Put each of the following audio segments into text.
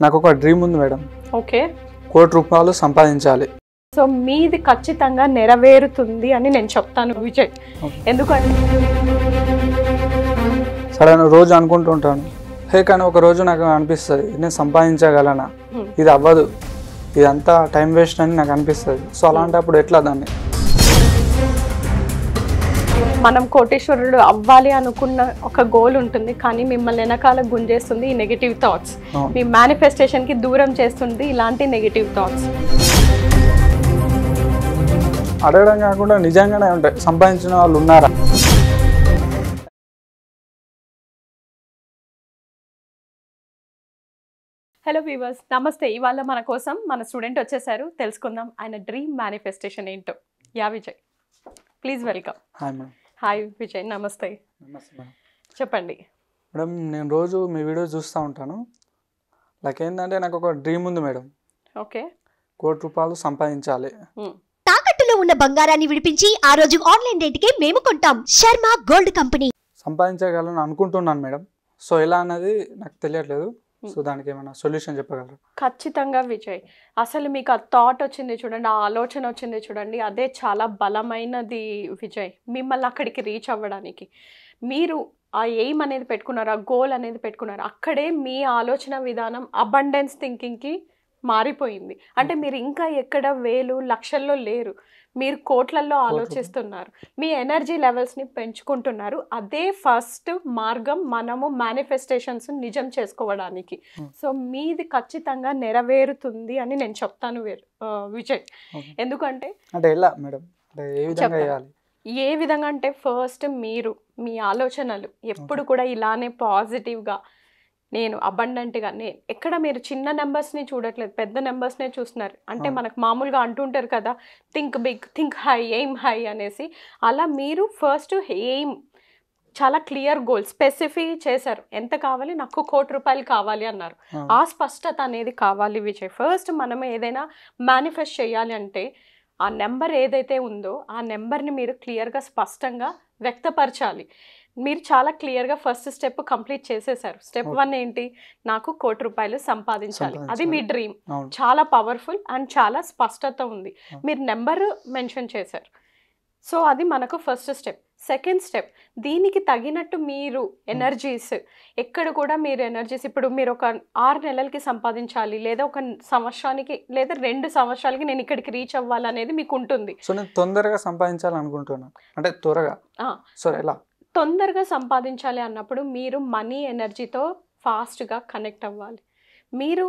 నాకు ఒక డ్రీమ్ ఉంది మేడం. ఓకే. ₹1,00,00,000 సంపాదించాలి. సో మీది ఖచ్చితంగా నెరవేరుతుంది అని నేను చెప్తాను విజయ్. ఎందుకంటే సడన్ రోజు అనుకుంటూ ఉంటాను, కానీ ఒక రోజు నాకు అనిపిస్తుంది నేను సంపాదించగలనా, ఇది అవ్వదు, ఇదంతా టైం వేస్ట్ అని నాకు అనిపిస్తుంది. సో అలాంటప్పుడు ఎట్లా దాన్ని మనం కోటేశ్వరుడు అవ్వాలి అనుకున్న ఒక గోల్ ఉంటుంది, కానీ మిమ్మల్ని వెనకాల గుంజేస్తుంది ఈ నెగిటివ్ థాట్స్. మీ మేనిఫెస్టేషన్కి దూరం చేస్తుంది ఇలాంటి నెగిటివ్ థాట్స్. అడగడం కాకుండా నిజంగానే ఉంటాయి. సంపాదించిన వాళ్ళు ఉన్నారా? హలో వ్యూవర్స్, నమస్తే. ఇవాళ మన కోసం మన స్టూడెంట్ వచ్చేసారు, తెలుసుకుందాం ఆయన డ్రీమ్ మేనిఫెస్టేషన్ ఏంటో. Yeah Vijay, please welcome. Hi madam. Hi Vijay, నమస్తే. నమస్తే మేడం. చెప్పండి మేడం, నేను రోజు మీ వీడియో చూస్తూ ఉంటాను. ఏంటంటే నాకు ఒక డ్రీమ్ ఉంది మేడం. ఓకే. ₹1,00,00,000 సంపాదించాలి. తాకట్టులో ఉన్న బంగారాన్ని విడిపించి ఆ రోజు ఆన్లైన్ రేటుకే మేము కొంటాం. Sharma gold company. సంపాదించగలను అనుకుంటున్నాను మేడం. సో ఎలా అన్నది నాకు తెలియట్లేదు. సో దానికి ఏమైనా సొల్యూషన్ చెప్పగలరు? ఖచ్చితంగా విజయ్, అసలు మీకు ఆ థాట్ వచ్చింది చూడండి, ఆ ఆలోచన వచ్చింది చూడండి, అదే చాలా బలమైనది విజయ్. మిమ్మల్ని అక్కడికి రీచ్ అవ్వడానికి మీరు ఆ ఎయిమ్ అనేది పెట్టుకున్నారు, ఆ గోల్ అనేది పెట్టుకున్నారు. అక్కడే మీ ఆలోచన విధానం అబండెన్స్ థింకింగ్కి మారిపోయింది. అంటే మీరు ఇంకా ఎక్కడ వేలు లక్షల్లో లేరు, మీరు కోట్లల్లో ఆలోచిస్తున్నారు. మీ ఎనర్జీ లెవెల్స్ని పెంచుకుంటున్నారు. అదే ఫస్ట్ మార్గం మనము మేనిఫెస్టేషన్స్ నిజం చేసుకోవడానికి. సో మీది ఖచ్చితంగా నెరవేరుతుంది అని నేను చెప్తాను విజయ్. ఎందుకంటే అంటే ఎలా మేడం, అంటే ఏ విధంగా చేయాలి? ఏ విధంగా అంటే ఫస్ట్ మీరు మీ ఆలోచనలు ఎప్పుడు కూడా ఇలానే పాజిటివ్గా, నేను అబండెంట్గా, నేను ఎక్కడ మీరు చిన్న నెంబర్స్ని చూడట్లేదు, పెద్ద నెంబర్స్నే చూస్తున్నారు. అంటే మనకు మామూలుగా అంటుంటారు కదా, think big, think high, aim high అనేసి. అలా మీరు ఫస్ట్ ఎయిమ్ చాలా క్లియర్ గోల్ స్పెసిఫై చేశారు. ఎంత కావాలి? నాకు ₹1,00,00,000 కావాలి అన్నారు. ఆ స్పష్టత అనేది కావాలి విజయ్. ఫస్ట్ మనం ఏదైనా మేనిఫెస్ట్ చేయాలి అంటే ఆ నెంబర్ ఏదైతే ఉందో ఆ నెంబర్ని మీరు క్లియర్గా స్పష్టంగా వ్యక్తపరచాలి. మీరు చాలా క్లియర్గా ఫస్ట్ స్టెప్ కంప్లీట్ చేసేసారు. స్టెప్ 1 ఏంటి? నాకు ₹1,00,00,000 సంపాదించాలి. అది మీ డ్రీమ్. చాలా పవర్ఫుల్ అండ్ చాలా స్పష్టత ఉంది. మీరు నెంబర్ మెన్షన్ చేశారు. సో అది మనకు ఫస్ట్ స్టెప్. సెకండ్ స్టెప్, దీనికి తగినట్టు మీరు ఎనర్జీస్ ఎక్కడ కూడా మీరు ఎనర్జీస్, ఇప్పుడు మీరు ఒక 6 నెలలకి సంపాదించాలి, లేదా ఒక సంవత్సరానికి, లేదా 2 సంవత్సరాలకి నేను ఇక్కడికి రీచ్ అవ్వాలనేది మీకు ఉంటుంది. సో నేను తొందరగా సంపాదించాలనుకుంటున్నాను. అంటే త్వరగా. సో ఎలా తొందరగా సంపాదించాలి అన్నప్పుడు మీరు మనీ ఎనర్జీతో ఫాస్ట్గా కనెక్ట్ అవ్వాలి. మీరు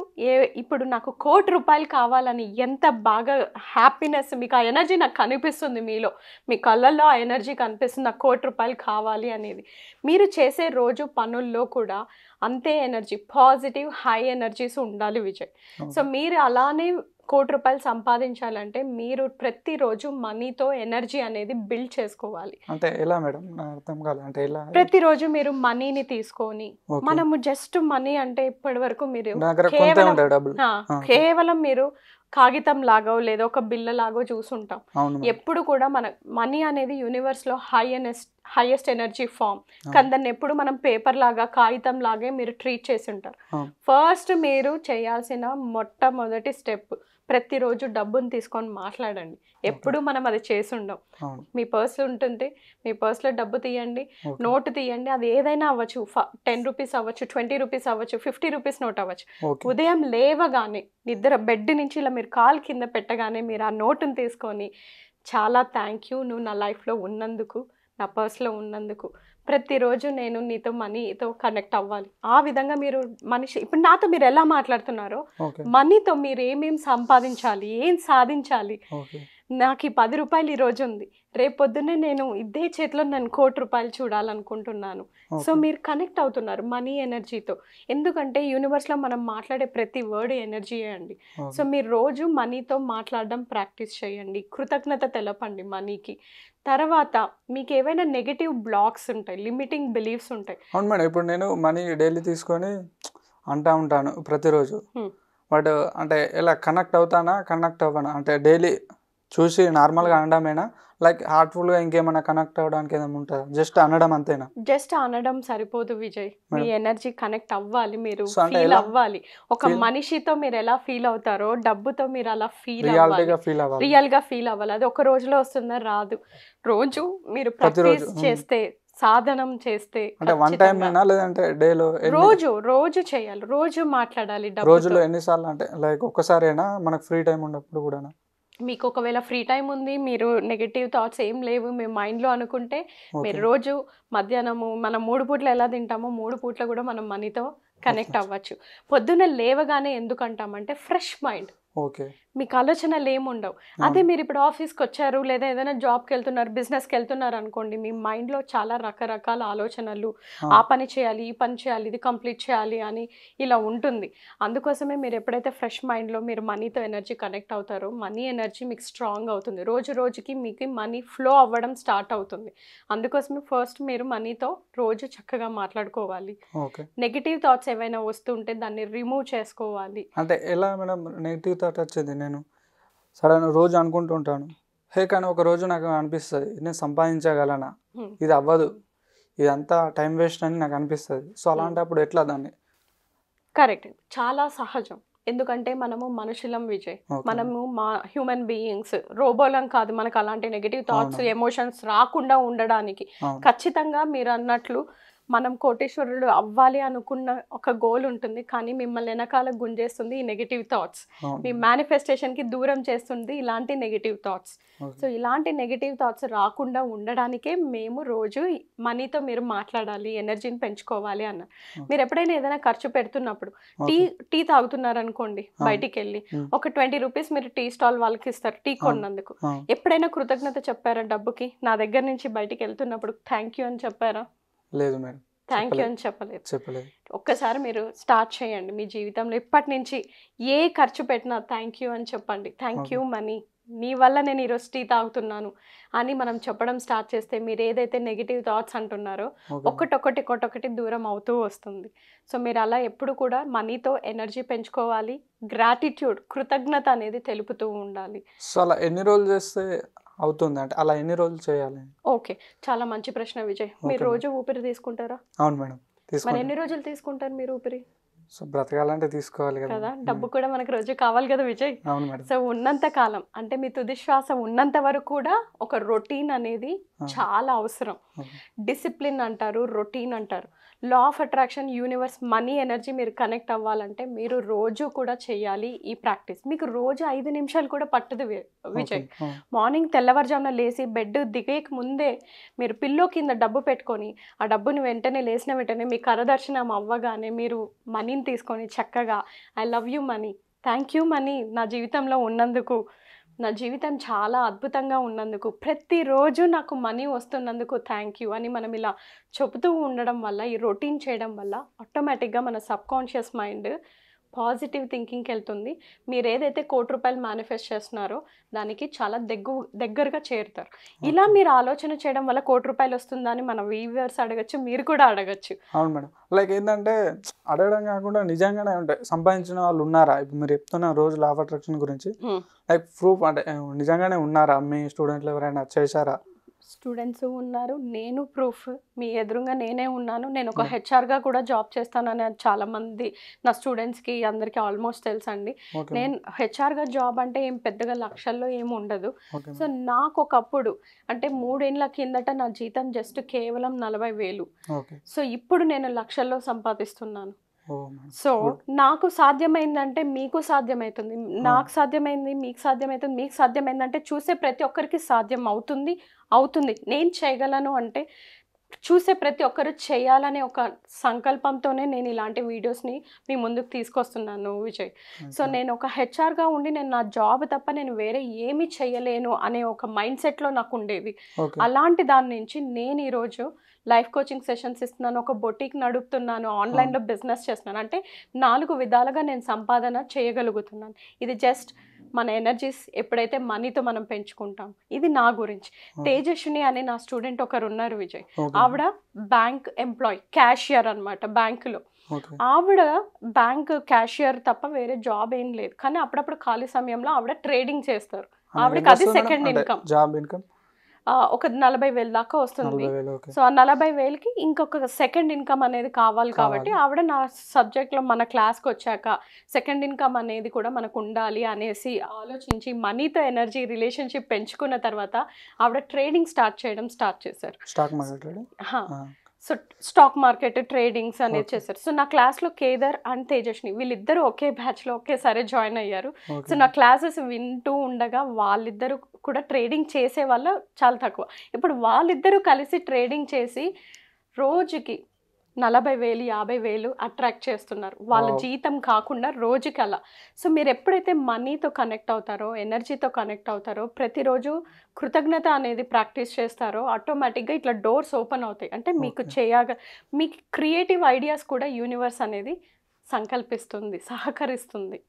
ఇప్పుడు నాకు ₹1,00,00,000 కావాలని ఎంత బాగా హ్యాపీనెస్, మీకు ఆ ఎనర్జీ నాకు కనిపిస్తుంది, మీలో మీ కళ్ళల్లో ఆ ఎనర్జీ కనిపిస్తుంది, నాకు ₹1,00,00,000 కావాలి అనేది. మీరు చేసే రోజు పనుల్లో కూడా అంతే ఎనర్జీ, పాజిటివ్ హై ఎనర్జీస్ ఉండాలి విజయ్. సో మీరు అలానే ₹1,00,00,000 సంపాదించాలంటే మీరు ప్రతిరోజు మనీతో ఎనర్జీ అనేది బిల్డ్ చేసుకోవాలి. అంటే ఎలా మేడం, అర్థం కాదు. అంటే ఎలా? ప్రతిరోజు మీరు మనీని తీసుకొని, మనము జస్ట్ మనీ అంటే ఇప్పటి వరకు మీరు కేవలం మీరు కాగితం లాగో లేదా ఒక బిల్ల లాగో చూసుంటాం. ఎప్పుడు కూడా మన మనీ అనేది యూనివర్స్ లో హైయెస్ట్ ఎనర్జీ ఫామ్. కానీ దాన్ని ఎప్పుడు మనం పేపర్ లాగా, కాగితం లాగే మీరు ట్రీట్ చేసి ఉంటారు. ఫస్ట్ మీరు చేయాల్సిన మొట్టమొదటి స్టెప్, ప్రతిరోజు డబ్బుని తీసుకొని మాట్లాడండి. ఎప్పుడు మనం అది చేసి ఉండం. మీ పర్స్ ఉంటుంది, మీ పర్స్లో డబ్బు తీయండి, నోటు తీయండి. అది ఏదైనా అవ్వచ్చు, ₹10 అవ్వచ్చు, ₹20 అవ్వచ్చు, ₹50 నోట్ అవ్వచ్చు. ఉదయం లేవగానే నిద్ర బెడ్ నుంచి ఇలా మీరు కాలు కింద పెట్టగానే మీరు ఆ నోటుని తీసుకొని, చాలా థ్యాంక్ యూ నువ్వు నా లైఫ్లో ఉన్నందుకు, నా పర్స్లో ఉన్నందుకు, ప్రతిరోజు నేను నీతో మనీతో కనెక్ట్ అవ్వాలి. ఆ విధంగా మీరు మనిషి, ఇప్పుడు నాతో మీరు ఎలా మాట్లాడుతున్నారో మనీతో మీరు ఏమేమి సంపాదించాలి, ఏం సాధించాలి, నాకు ఈ ₹10 ఈరోజు ఉంది, రేపు పొద్దున్నే నేను ఇదే చేతిలో నేను ₹1,00,00,000 చూడాలనుకుంటున్నాను. సో మీరు కనెక్ట్ అవుతున్నారు మనీ ఎనర్జీతో. ఎందుకంటే యూనివర్స్లో మనం మాట్లాడే ప్రతి వర్డ్ ఎనర్జీయే అండి. సో మీరు రోజు మనీతో మాట్లాడడం ప్రాక్టీస్ చేయండి, కృతజ్ఞత తెలపండి మనీకి. తర్వాత మీకు ఏవైనా నెగటివ్ బ్లాక్స్ ఉంటాయి, లిమిటింగ్ బిలీఫ్స్ ఉంటాయి. అవును మేడం, ఇప్పుడు నేను మనీ డైలీ తీసుకొని అంటా ఉంటాను ప్రతిరోజు. బట్ అంటే ఎలా కనెక్ట్ అవుతానా, కనెక్ట్ అవ్వనా? అంటే డైలీ చూసి నార్మల్గా అనడమేనా, లైక్ హార్ట్ఫుల్గా ఇంకేమైనా కనెక్ట్ అవ్వడానికి ఏమైనా ఉంటుందా? జస్ట్ అనడం అంతేనా? జస్ట్ అనడం సరిపోదు విజయ్, మీ ఎనర్జీ కనెక్ట్ అవ్వాలి, మీరు సో అంటే ఫీల్ ఎలా అవ్వాలి. ఒక మనిషితో మీరు ఎలా ఫీల్ అవుతారో డబ్బుతో మీరు అలా ఫీల్ రియాలిటీగా ఫీల్ అవ్వాలి. రియల్ గా ఫీల్ అవ్వాలి. అది ఒక రోజులో వస్తుందా? రాదు. రోజు మీరు ప్రతిరోజు ప్రాక్టీస్ చేస్తే, సాధనం చేస్తే, అంటే వన్ టైం అయినా లేదంటే డేలో రోజు చేయాలి, రోజు మాట్లాడాలి. రోజులో ఎన్నిసార్లు అంటే లైక్ ఒక్కసారేనా మనకు ఫ్రీ టైం ఉన్నప్పుడు కూడా? మీకు ఒకవేళ ఫ్రీ టైం ఉంది, మీరు నెగటివ్ థాట్స్ ఏం లేవు మీ మైండ్లో అనుకుంటే, మీరు రోజు మధ్యాహ్నము మనం 3 పూట్ల ఎలా తింటామో 3 పూట్ల కూడా మనం మనీతో కనెక్ట్ అవ్వచ్చు. పొద్దున్న లేవగానే ఎందుకు అంటామంటే ఫ్రెష్ మైండ్, ఓకే, మీకు ఆలోచనలు ఏముండవు. అదే మీరు ఇప్పుడు ఆఫీస్కి వచ్చారు లేదా ఏదైనా జాబ్కి వెళ్తున్నారు, బిజినెస్కి వెళ్తున్నారు అనుకోండి, మీ మైండ్లో చాలా రకరకాల ఆలోచనలు, ఆ పని చేయాలి, ఈ పని చేయాలి, ఇది కంప్లీట్ చేయాలి అని ఇలా ఉంటుంది. అందుకోసమే మీరు ఎప్పుడైతే ఫ్రెష్ మైండ్లో మీరు మనీతో ఎనర్జీ కనెక్ట్ అవుతారో, మనీ ఎనర్జీ మీకు స్ట్రాంగ్ అవుతుంది. రోజు రోజుకి మీకు మనీ ఫ్లో అవ్వడం స్టార్ట్ అవుతుంది. అందుకోసమే ఫస్ట్ మీరు మనీతో రోజు చక్కగా మాట్లాడుకోవాలి. నెగిటివ్ థాట్స్ ఏవైనా వస్తుంటే దాన్ని రిమూవ్ చేసుకోవాలి. అంటే ఎలా మేడం నెగిటివ్ థాట్ వచ్చేది? నేను సడన్ రోజు అనుకుంటూ ఉంటాను, కానీ ఒక రోజు నాకు అనిపిస్తుంది నేను సంపాదించగలనా, ఇది అవ్వదు, ఇదంతా టైం వేస్ట్ అని నాకు అనిపిస్తుంది. సో అలాంటప్పుడు ఎట్లా దాన్ని? కరెక్ట్, చాలా సహజం. ఎందుకంటే మనము మనుషులం విజయ్, మనము మా హ్యూమన్ బీయింగ్స్, రోబోలం కాదు. మనకు అలాంటి నెగిటివ్ థాట్స్, ఎమోషన్స్ రాకుండా ఉండడానికి ఖచ్చితంగా మీరు అన్నట్లు మనం కోటేశ్వరుడు అవ్వాలి అనుకున్న ఒక గోల్ ఉంటుంది, కానీ మిమ్మల్ని వెనకాల గుంజేస్తుంది ఈ నెగిటివ్ థాట్స్. మీ మేనిఫెస్టేషన్కి దూరం చేస్తుంది ఇలాంటి నెగిటివ్ థాట్స్. సో ఇలాంటి నెగిటివ్ థాట్స్ రాకుండా ఉండడానికే మేము రోజు మనీతో మీరు మాట్లాడాలి, ఎనర్జీని పెంచుకోవాలి అన్న. మీరు ఎప్పుడైనా ఏదైనా ఖర్చు పెడుతున్నప్పుడు, టీ తాగుతున్నారు అనుకోండి, బయటికి వెళ్ళి ఒక 20 రూపీస్ మీరు టీ స్టాల్ వాళ్ళకి ఇస్తారు టీ కొన్నందుకు. ఎప్పుడైనా కృతజ్ఞత చెప్పారా డబ్బుకి? నా దగ్గర నుంచి బయటికి వెళ్తున్నప్పుడు థ్యాంక్ యూ అని చెప్పారా? లేదు మేడం, థ్యాంక్ యూ అని చెప్పలేదు. ఒక్కసారి మీరు స్టార్ట్ చేయండి మీ జీవితంలో. ఇప్పటి నుంచి ఏ ఖర్చు పెట్టినా థ్యాంక్ యూ అని చెప్పండి. థ్యాంక్ యూ మనీ, నీ వల్ల నేను ఈరోజు టీ తాగుతున్నాను అని మనం చెప్పడం స్టార్ట్ చేస్తే, మీరు ఏదైతే నెగిటివ్ థాట్స్ అంటున్నారో ఒక్కొక్కటి దూరం అవుతూ వస్తుంది. సో మీరు అలా ఎప్పుడు కూడా మనీతో ఎనర్జీ పెంచుకోవాలి. గ్రాటిట్యూడ్, కృతజ్ఞత అనేది తెలుపుతూ ఉండాలి. సో అలా ఎన్ని రోజులు చేస్తే అవుతుంది? అంటే అలా ఎన్ని రోజులు చేయాలి? ఓకే, చాలా మంచి ప్రశ్న విజయ్. మీరు రోజు ఊపిరి తీసుకుంటారా? అవును మేడం. మరి ఎన్ని రోజులు తీసుకుంటారు మీరు ఊపిరి? సో బ్రతకాలంటే తీసుకోవాలి కదా, డబ్బు కూడా మనకు రోజు కావాలి కదా విజయ్. సో ఉన్నంత కాలం, అంటే మీ తుది శ్వాస ఉన్నంత వరకు కూడా ఒక రొటీన్ అనేది చాలా అవసరం. డిసిప్లిన్ అంటారు, రొటీన్ అంటారు. Law of attraction, universe, money energy మీరు కనెక్ట్ అవ్వాలంటే మీరు రోజు కూడా చేయాలి ఈ ప్రాక్టీస్. మీకు రోజు 5 నిమిషాలు కూడా పట్టదు విజయ్. మార్నింగ్ తెల్లవారుజామున లేచి బెడ్ దిగేక ముందే మీరు పిల్లో కింద డబ్బు పెట్టుకొని, ఆ డబ్బుని వెంటనే లేచిన వెంటనే మీ కరదర్శనం అవ్వగానే మీరు మనీని తీసుకొని చక్కగా I love you money, thank you money, నా జీవితంలో ఉన్నందుకు, నా జీవితం చాలా అద్భుతంగా ఉన్నందుకు, ప్రతిరోజు నాకు మనీ వస్తున్నందుకు థ్యాంక్ యూ అని మనం ఇలా చెబుతూ ఉండడం వల్ల, ఈ రొటీన్ చేయడం వల్ల ఆటోమేటిక్గా మన సబ్కాన్షియస్ మైండ్ పాజిటివ్ థింకింగ్కి వెళ్తుంది. మీరు ఏదైతే ₹1,00,00,000 మేనిఫెస్ట్ చేస్తున్నారో దానికి చాలా దగ్గరగా చేరుతారు. ఇలా మీరు ఆలోచన చేయడం వల్ల ₹1,00,00,000 వస్తుందా అని మన వ్యూవర్స్ అడగచ్చు, మీరు కూడా అడగచ్చు. అవును మేడం. లైక్ ఏంటంటే అడగడం కాకుండా నిజంగానే ఉంటాయి సంపాదించిన వాళ్ళు ఉన్నారా? ఇప్పుడు మీరు చెప్తున్న రోజు లా ఆఫ్ అట్రాక్షన్ గురించి, లైక్ ప్రూఫ్ అంటే నిజంగానే ఉన్నారా? మీ స్టూడెంట్లు ఎవరైనా చేశారా? స్టూడెంట్స్ ఉన్నారు, నేను ప్రూఫ్, మీ ఎదురుగా నేనే ఉన్నాను. నేను ఒక హెచ్ఆర్గా కూడా జాబ్ చేస్తానని చాలామంది నా స్టూడెంట్స్కి అందరికీ ఆల్మోస్ట్ తెలుసండి. నేను హెచ్ఆర్గా జాబ్ అంటే ఏం పెద్దగా లక్షల్లో ఏమి ఉండదు. సో నాకు ఒకప్పుడు అంటే 3 ఏళ్ళ కిందట నా జీతం జస్ట్ కేవలం 40,000. సో ఇప్పుడు నేను లక్షల్లో సంపాదిస్తున్నాను. సో నాకు సాధ్యమైందంటే మీకు సాధ్యమవుతుంది, నాకు సాధ్యమైంది మీకు సాధ్యమవుతుంది, మీకు సాధ్యమైందంటే చూసే ప్రతి ఒక్కరికి సాధ్యం అవుతుంది. నేను చేయగలను అంటే చూసే ప్రతి ఒక్కరు చేయాలనే ఒక సంకల్పంతోనే నేను ఇలాంటి వీడియోస్ని మీ ముందుకు తీసుకొస్తున్నాను విజయ్. సో నేను ఒక హెచ్ఆర్గా ఉండి నేను నా జాబ్ తప్ప నేను వేరే ఏమీ చేయలేను అనే ఒక మైండ్ సెట్లో నాకు ఉండేది. అలాంటి దాని నుంచి నేను ఈరోజు లైఫ్ కోచింగ్ సెషన్స్ ఇస్తున్నాను, ఒక బొటీక్ నడుపుతున్నాను, ఆన్లైన్లో బిజినెస్ చేస్తున్నాను. అంటే 4 విధాలుగా నేను సంపాదన చేయగలుగుతున్నాను. ఇది జస్ట్ మన ఎనర్జీస్ ఎప్పుడైతే మనీతో మనం పెంచుకుంటాం. ఇది నా గురించి. తేజస్విని అనే నా స్టూడెంట్ ఒకరు ఉన్నారు విజయ్. ఆవిడ బ్యాంక్ ఎంప్లాయ్, క్యాషియర్ అనమాట బ్యాంకులో. ఆవిడ బ్యాంక్ క్యాషియర్ తప్ప వేరే జాబ్ ఏం లేదు, కానీ అప్పుడప్పుడు ఖాళీ సమయంలో ఆవిడ ట్రేడింగ్ చేస్తారు. ఆవిడకి అది సెకండ్ ఇన్కమ్. జాబ్ ఇన్కమ్ ఒక 40,000 దాకా వస్తుంది. 40,000. ఓకే. సో ఆ 40,000కి ఇంకొక సెకండ్ ఇన్కమ్ అనేది కావాలి కాబట్టి ఆవిడ నా సబ్జెక్ట్లో మన క్లాస్కి వచ్చాక సెకండ్ ఇన్కమ్ అనేది కూడా మనకు ఉండాలి అనేసి ఆలోచించి మనీతో ఎనర్జీ రిలేషన్షిప్ పెంచుకున్న తర్వాత ఆవిడ ట్రేడింగ్ స్టార్ట్ చేశారు. Stock market trading. So stock market tradings అనేది చేశారు. సో నా క్లాస్లో కేదార్ అండ్ తేజస్ని వీళ్ళిద్దరూ ఒకే బ్యాచ్లో ఒకేసారి జాయిన్ అయ్యారు. సో నా క్లాసెస్ వింటూ ఉండగా వాళ్ళిద్దరూ కూడా ట్రేడింగ్ చేసే వాళ్ళ చాలా తక్కువ. ఇప్పుడు వాళ్ళిద్దరూ కలిసి ట్రేడింగ్ చేసి రోజుకి 40,000 50,000 అట్రాక్ట్ చేస్తున్నారు. వాళ్ళ జీతం కాకుండా రోజుకి అలా. సో మీరు ఎప్పుడైతే మనీతో కనెక్ట్ అవుతారో, ఎనర్జీతో కనెక్ట్ అవుతారో, ప్రతిరోజు కృతజ్ఞత అనేది ప్రాక్టీస్ చేస్తారో ఆటోమేటిక్గా ఇట్లా డోర్స్ ఓపెన్ అవుతాయి. అంటే మీకు మీకు క్రియేటివ్ ఐడియాస్ కూడా యూనివర్స్ అనేది సంకల్పిస్తుంది, సహకరిస్తుంది.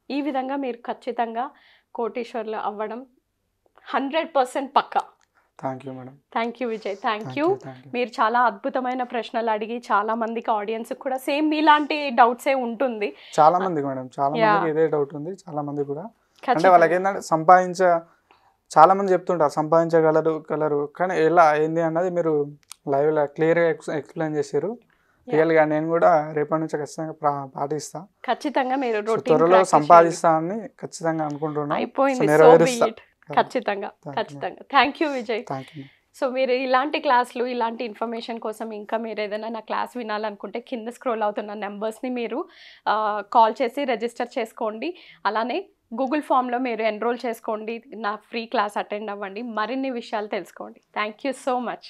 ఈ విధంగా మీరు ఖచ్చితంగా కోటీశ్వర్లు అవ్వడం 100% పక్కా. Thank you madam. Thank you Vijay. Thank you. మీరు చాలా అద్భుతమైన ప్రశ్నలు అడిగి చాలా మందికి ఆడియన్స్ కూడా సేమ్ మీలాంటి డౌట్సే ఉంటుంది. చాలా మందికి మేడం, చాలా మందికి ఇదే డౌట్ ఉంది. చాలా మంది కూడా అంటే వాళ్ళకి ఏంటంటే చాలా మంది చెప్తుంటారు సంపాదించగలరు కానీ ఎలా ఏంది అన్నది మీరు లైవ్లో క్లియర్గా ఎక్స్ప్లెయిన్ చేశారు. రియల్గా నేను కూడా రేపటి నుంచి ఖచ్చితంగా పాటిస్తా. ఖచ్చితంగా మీరు త్వరలో సంపాదిస్తా అని ఖచ్చితంగా అనుకుంటున్నాను. అయిపోయింది. ఖచ్చితంగా. Thank you Vijay. సో మీరు ఇలాంటి క్లాసులు ఇలాంటి ఇన్ఫర్మేషన్ కోసం ఇంకా మీరు ఏదైనా నా క్లాస్ వినాలనుకుంటే కింద స్క్రోల్ అవుతున్న నెంబర్స్ని మీరు కాల్ చేసి రిజిస్టర్ చేసుకోండి. అలానే గూగుల్ ఫామ్లో మీరు ఎన్రోల్ చేసుకోండి. నా ఫ్రీ క్లాస్ అటెండ్ అవ్వండి. మరిన్ని విషయాలు తెలుసుకోండి. Thank you so much.